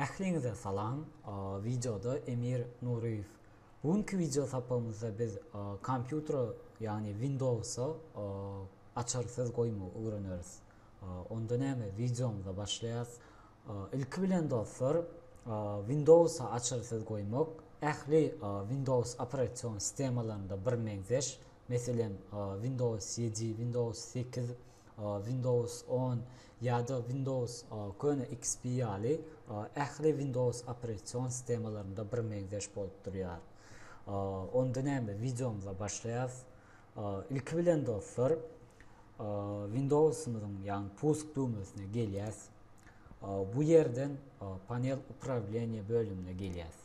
Ahliňize salam. Videoda Emir Nuriyev. Bugünkü video sapamızda biz kompüter yani Windows'u açarsız koyma öğreniriz. Ondan hem videomuza başlayız. İlk bilen dostlar Windows'u açarsız koymak ahli Windows operasyon sistemalarında bir mengzeş. Mesela Windows 7, Windows 8, Windows 10 ya da Windows Kone XP ali ahli Windows operasyon sistemalarında bir mengzeş bolup duruyor. Ondan hem videomuza başlayız. İlk bilen dostlar Windows'umuzun yani pusk düğmesine geliyoruz. Bu yerden panel upravleniya bölümüne geliyoruz.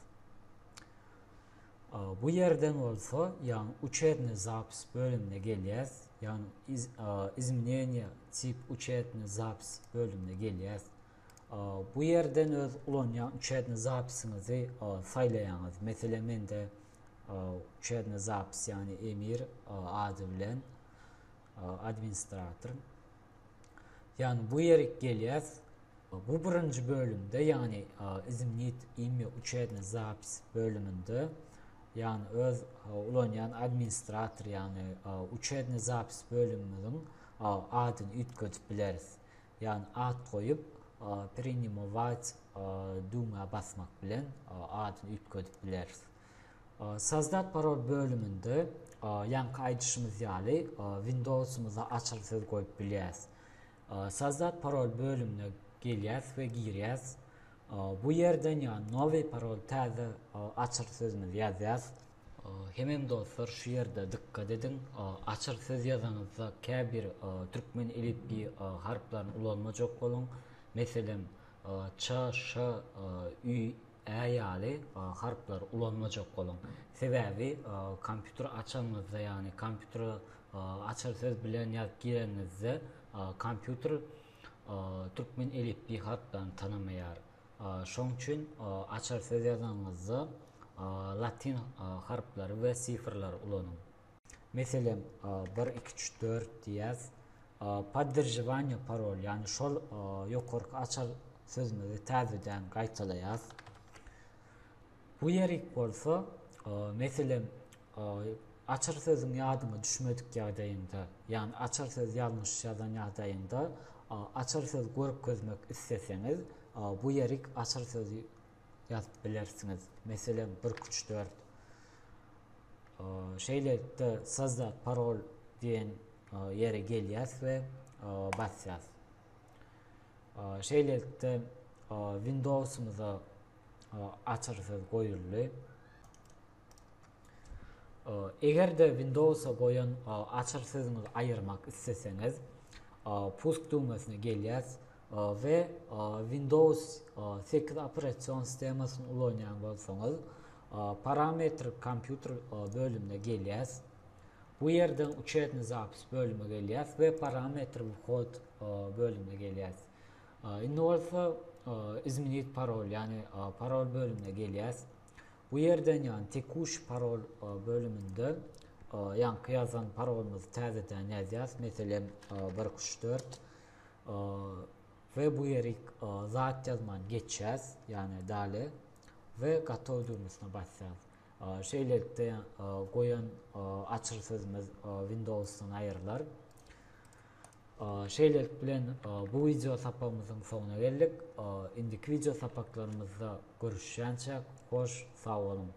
Bu yerden olsa yani учетный запись bölümüne geliyoruz. Yani изменение tip учетный запись bölümüne geliyoruz. Bu yerden öz ulanyan учетный записinizi saylayanız. Mesela ben de учетный запись yani Emir adı bilen administratör. Yani bu yere geliyoruz. Bu birinci bölümde yani изменить имя учетный запись bölümünde yani öz ulanyan administratör yani учетный запись bölümünün adını ütközüp bileriz. Yani ad koyup принимать düğmeye basmak bilen adını ütközüp bileriz. Sazdat parol bölümünde yani kaydışımız yani Windows'umuza açarsız koyup bileriz. Sazdat parol bölümüne geliyoruz ve giriyoruz. Bu yerden yani novi parol taze açarsızımız yazıyoruz. Hemen dostlar şu yerde dikkat edin. Açarsız yazanızda bir Türkmen elifbi harflerin ulanmayacak olun. Mesela Ç, Ş, Ü, yani harfler ulanmayacak olun. Sebebi kompüter açanınızda yani kompüter açarsız bilen yazıp girenizde kompüter Türkmen elifbi harflerini tanımayar. Şoň üçin açarsız yazanızda Latin harfleri ve sifirler ulanın. Mesela 1, 2, 3, 4 diyez. Поддерживание parol yani şol yokorku açar sözümüzü tazeden qaytalayaz. Bu yerik bolsa mesela açar sözün yadımı düşmedik ýagdaýynda yani açar söz yanlış yazan ýagdaýynda açar söz görüp gözmek isteseňiz bu yerik açar sözü yazıp bilersiniz. Mesela 1, 2, 3, 4 şeylerde sazda parol diyen yere geliyoruz ve basacağız. Şeylerde Windows'umuza açarsız koyulur. Eğer de Windows'a koyan açarsızınızı ayırmak isteseniz pusk düğmesine geliyoruz ve Windows 8 operasyon sistemasını ulanyan bolsanız parametre kompüter bölümüne geliyoruz. Bu yerden учетный запись bölümüne geliyoruz ve parametre vhod bölümüne geliyoruz. Indi olsa изменить parol yani parol bölümüne geliyoruz. Bu yerden yani tekuş parol bölümünde yani yazan parolumuzu tazeden yazıyoruz. Mesela 1, 2, 3, 4 ve bu yeri zat yazman geçeceğiz yani dale ve gatov düğmesine basacağız. Şeylerde koyan açır sözümüz Windows'tan ayırlar. Şeyler bilen bu video sapamızın sonuna geldik. İndiki video sapaklarımızda görüşeceğince hoş sağ olun.